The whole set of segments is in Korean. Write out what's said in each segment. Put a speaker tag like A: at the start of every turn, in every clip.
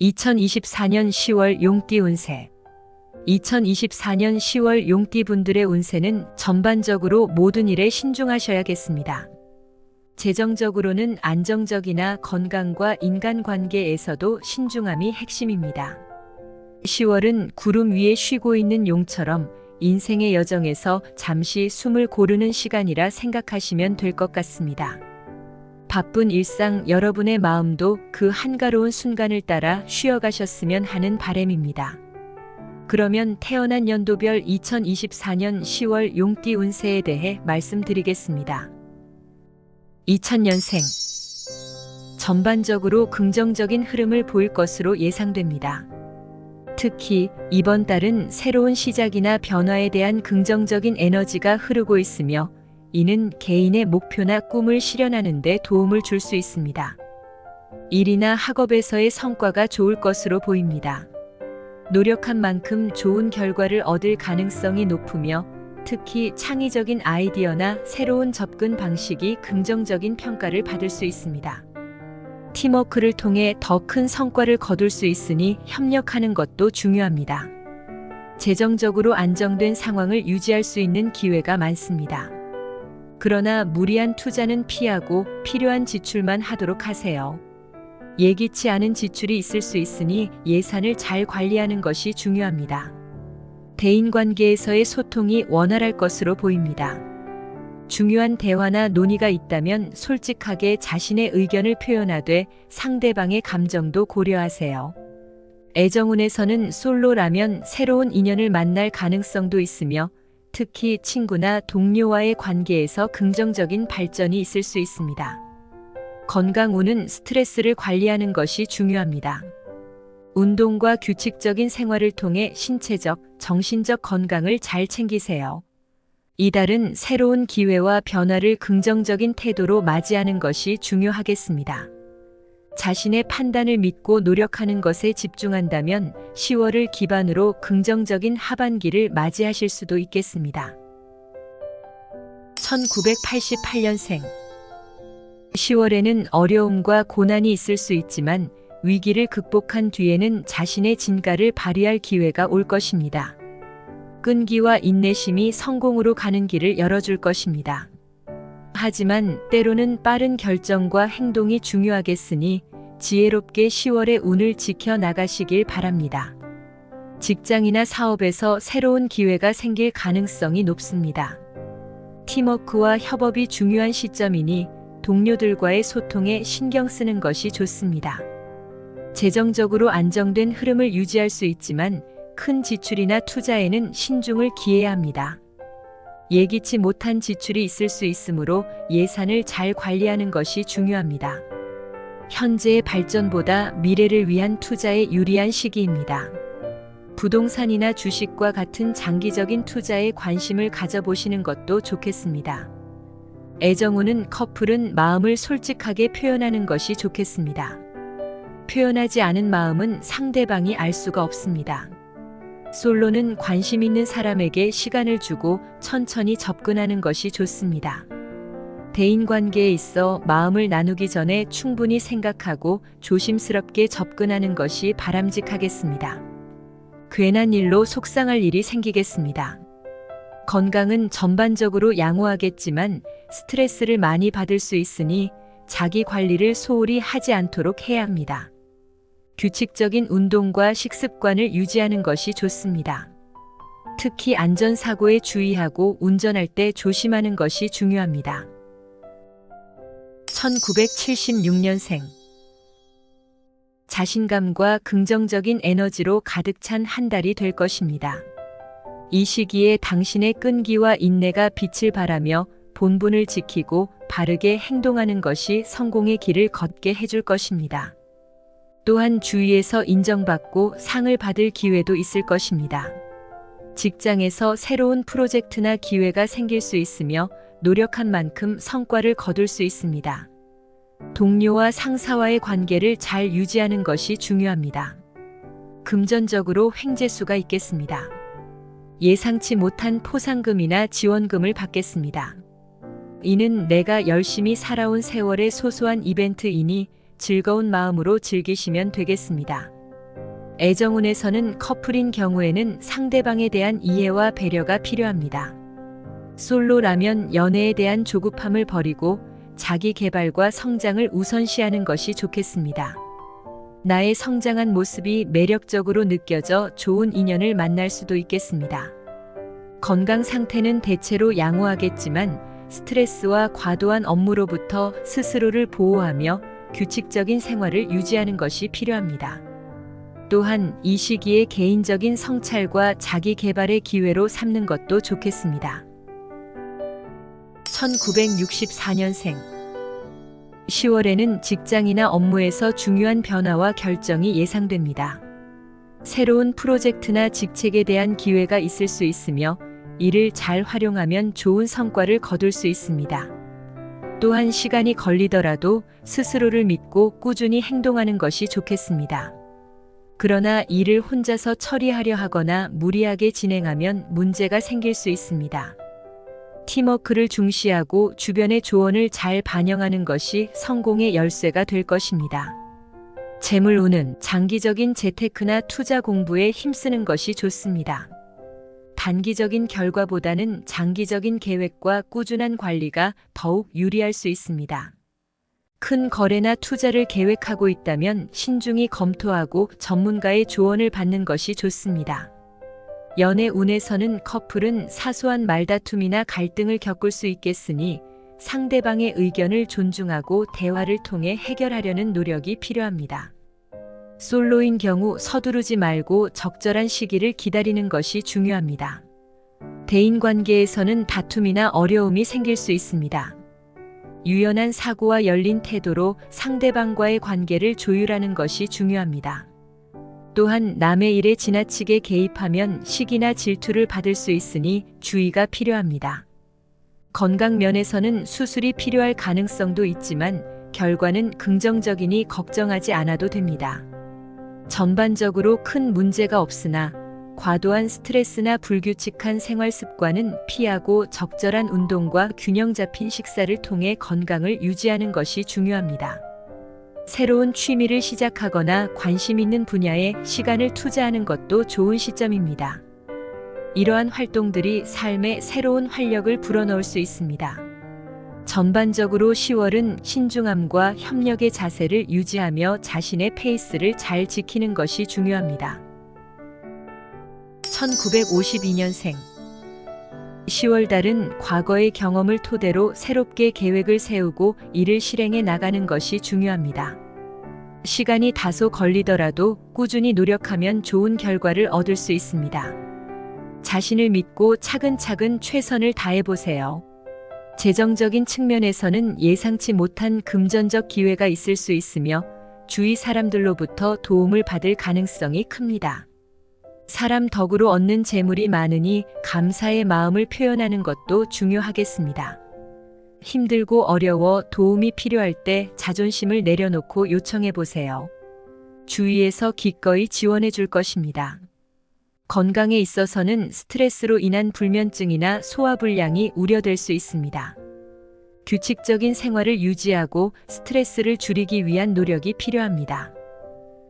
A: 2024년 10월 용띠 운세. 2024년 10월 용띠 분들의 운세는 전반적으로 모든 일에 신중하셔야겠습니다. 재정적으로는 안정적이나 건강과 인간관계에서도 신중함이 핵심입니다. 10월은 구름 위에 쉬고 있는 용처럼 인생의 여정에서 잠시 숨을 고르는 시간이라 생각하시면 될 것 같습니다. 바쁜 일상 여러분의 마음도 그 한가로운 순간을 따라 쉬어가셨으면 하는 바람입니다. 그러면 태어난 연도별 2024년 10월 용띠 운세에 대해 말씀드리겠습니다. 2000년생. 전반적으로 긍정적인 흐름을 보일 것으로 예상됩니다. 특히 이번 달은 새로운 시작이나 변화에 대한 긍정적인 에너지가 흐르고 있으며 이는 개인의 목표나 꿈을 실현하는 데 도움을 줄 수 있습니다. 일이나 학업에서의 성과가 좋을 것으로 보입니다. 노력한 만큼 좋은 결과를 얻을 가능성이 높으며 특히 창의적인 아이디어나 새로운 접근 방식이 긍정적인 평가를 받을 수 있습니다. 팀워크를 통해 더 큰 성과를 거둘 수 있으니 협력하는 것도 중요합니다. 재정적으로 안정된 상황을 유지할 수 있는 기회가 많습니다. 그러나 무리한 투자는 피하고 필요한 지출만 하도록 하세요. 예기치 않은 지출이 있을 수 있으니 예산을 잘 관리하는 것이 중요합니다. 대인관계에서의 소통이 원활할 것으로 보입니다. 중요한 대화나 논의가 있다면 솔직하게 자신의 의견을 표현하되 상대방의 감정도 고려하세요. 애정운에서는 솔로라면 새로운 인연을 만날 가능성도 있으며 특히 친구나 동료와의 관계에서 긍정적인 발전이 있을 수 있습니다. 건강운은 스트레스를 관리하는 것이 중요합니다. 운동과 규칙적인 생활을 통해 신체적, 정신적 건강을 잘 챙기세요. 이달은 새로운 기회와 변화를 긍정적인 태도로 맞이하는 것이 중요하겠습니다. 자신의 판단을 믿고 노력하는 것에 집중한다면 10월을 기반으로 긍정적인 하반기를 맞이하실 수도 있겠습니다. 1988년생. 10월에는 어려움과 고난이 있을 수 있지만 위기를 극복한 뒤에는 자신의 진가를 발휘할 기회가 올 것입니다. 끈기와 인내심이 성공으로 가는 길을 열어줄 것입니다. 하지만 때로는 빠른 결정과 행동이 중요하겠으니 지혜롭게 10월의 운을 지켜나가시길 바랍니다. 직장이나 사업에서 새로운 기회가 생길 가능성이 높습니다. 팀워크와 협업이 중요한 시점이니 동료들과의 소통에 신경 쓰는 것이 좋습니다. 재정적으로 안정된 흐름을 유지할 수 있지만 큰 지출이나 투자에는 신중을 기해야 합니다. 예기치 못한 지출이 있을 수 있으므로 예산을 잘 관리하는 것이 중요합니다. 현재의 발전보다 미래를 위한 투자에 유리한 시기입니다. 부동산이나 주식과 같은 장기적인 투자에 관심을 가져보시는 것도 좋겠습니다. 애정운은 커플은 마음을 솔직하게 표현하는 것이 좋겠습니다. 표현하지 않은 마음은 상대방이 알 수가 없습니다. 솔로는 관심 있는 사람에게 시간을 주고 천천히 접근하는 것이 좋습니다. 대인관계에 있어 마음을 나누기 전에 충분히 생각하고 조심스럽게 접근하는 것이 바람직하겠습니다. 괜한 일로 속상할 일이 생기겠습니다. 건강은 전반적으로 양호하겠지만 스트레스를 많이 받을 수 있으니 자기 관리를 소홀히 하지 않도록 해야 합니다. 규칙적인 운동과 식습관을 유지하는 것이 좋습니다. 특히 안전사고에 주의하고 운전할 때 조심하는 것이 중요합니다. 1976년생. 자신감과 긍정적인 에너지로 가득 찬 한 달이 될 것입니다. 이 시기에 당신의 끈기와 인내가 빛을 발하며 본분을 지키고 바르게 행동하는 것이 성공의 길을 걷게 해줄 것입니다. 또한 주위에서 인정받고 상을 받을 기회도 있을 것입니다. 직장에서 새로운 프로젝트나 기회가 생길 수 있으며 노력한 만큼 성과를 거둘 수 있습니다. 동료와 상사와의 관계를 잘 유지하는 것이 중요합니다. 금전적으로 횡재수가 있겠습니다. 예상치 못한 포상금이나 지원금을 받겠습니다. 이는 내가 열심히 살아온 세월의 소소한 이벤트이니 즐거운 마음으로 즐기시면 되겠습니다. 애정운에서는 커플인 경우에는 상대방에 대한 이해와 배려가 필요합니다. 솔로라면 연애에 대한 조급함을 버리고 자기 개발과 성장을 우선시하는 것이 좋겠습니다. 나의 성장한 모습이 매력적으로 느껴져 좋은 인연을 만날 수도 있겠습니다. 건강 상태는 대체로 양호하겠지만 스트레스와 과도한 업무로부터 스스로를 보호하며 규칙적인 생활을 유지하는 것이 필요합니다. 또한 이 시기에 개인적인 성찰과 자기 개발의 기회로 삼는 것도 좋겠습니다. 1964년생 10월에는 직장이나 업무에서 중요한 변화와 결정이 예상됩니다. 새로운 프로젝트나 직책에 대한 기회가 있을 수 있으며 이를 잘 활용하면 좋은 성과를 거둘 수 있습니다. 또한 시간이 걸리더라도 스스로를 믿고 꾸준히 행동하는 것이 좋겠습니다. 그러나 일을 혼자서 처리하려 하거나 무리하게 진행하면 문제가 생길 수 있습니다. 팀워크를 중시하고 주변의 조언을 잘 반영하는 것이 성공의 열쇠가 될 것입니다. 재물운은 장기적인 재테크나 투자 공부에 힘쓰는 것이 좋습니다. 단기적인 결과보다는 장기적인 계획과 꾸준한 관리가 더욱 유리할 수 있습니다. 큰 거래나 투자를 계획하고 있다면 신중히 검토하고 전문가의 조언을 받는 것이 좋습니다. 연애 운에서는 커플은 사소한 말다툼이나 갈등을 겪을 수 있겠으니 상대방의 의견을 존중하고 대화를 통해 해결하려는 노력이 필요합니다. 솔로인 경우 서두르지 말고 적절한 시기를 기다리는 것이 중요합니다. 대인관계에서는 다툼이나 어려움이 생길 수 있습니다. 유연한 사고와 열린 태도로 상대방과의 관계를 조율하는 것이 중요합니다. 또한 남의 일에 지나치게 개입하면 시기나 질투를 받을 수 있으니 주의가 필요합니다. 건강 면에서는 수술이 필요할 가능성도 있지만 결과는 긍정적이니 걱정하지 않아도 됩니다. 전반적으로 큰 문제가 없으나 과도한 스트레스나 불규칙한 생활 습관은 피하고 적절한 운동과 균형 잡힌 식사를 통해 건강을 유지하는 것이 중요합니다. 새로운 취미를 시작하거나 관심 있는 분야에 시간을 투자하는 것도 좋은 시점입니다. 이러한 활동들이 삶에 새로운 활력을 불어넣을 수 있습니다. 전반적으로 10월은 신중함과 협력의 자세를 유지하며 자신의 페이스를 잘 지키는 것이 중요합니다. 1952년생 10월달은 과거의 경험을 토대로 새롭게 계획을 세우고 이를 실행해 나가는 것이 중요합니다. 시간이 다소 걸리더라도 꾸준히 노력하면 좋은 결과를 얻을 수 있습니다. 자신을 믿고 차근차근 최선을 다해보세요. 재정적인 측면에서는 예상치 못한 금전적 기회가 있을 수 있으며 주위 사람들로부터 도움을 받을 가능성이 큽니다. 사람 덕으로 얻는 재물이 많으니 감사의 마음을 표현하는 것도 중요하겠습니다. 힘들고 어려워 도움이 필요할 때 자존심을 내려놓고 요청해 보세요. 주위에서 기꺼이 지원해 줄 것입니다. 건강에 있어서는 스트레스로 인한 불면증이나 소화불량이 우려될 수 있습니다. 규칙적인 생활을 유지하고 스트레스를 줄이기 위한 노력이 필요합니다.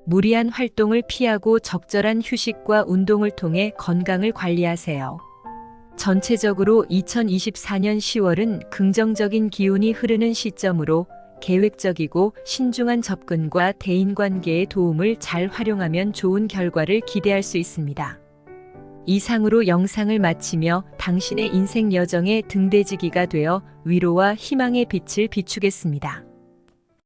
A: 무리한 활동을 피하고 적절한 휴식과 운동을 통해 건강을 관리하세요. 전체적으로 2024년 10월은 긍정적인 기운이 흐르는 시점으로 계획적이고 신중한 접근과 대인관계의 도움을 잘 활용하면 좋은 결과를 기대할 수 있습니다. 이상으로 영상을 마치며 당신의 인생 여정의 등대지기가 되어 위로와 희망의 빛을 비추겠습니다.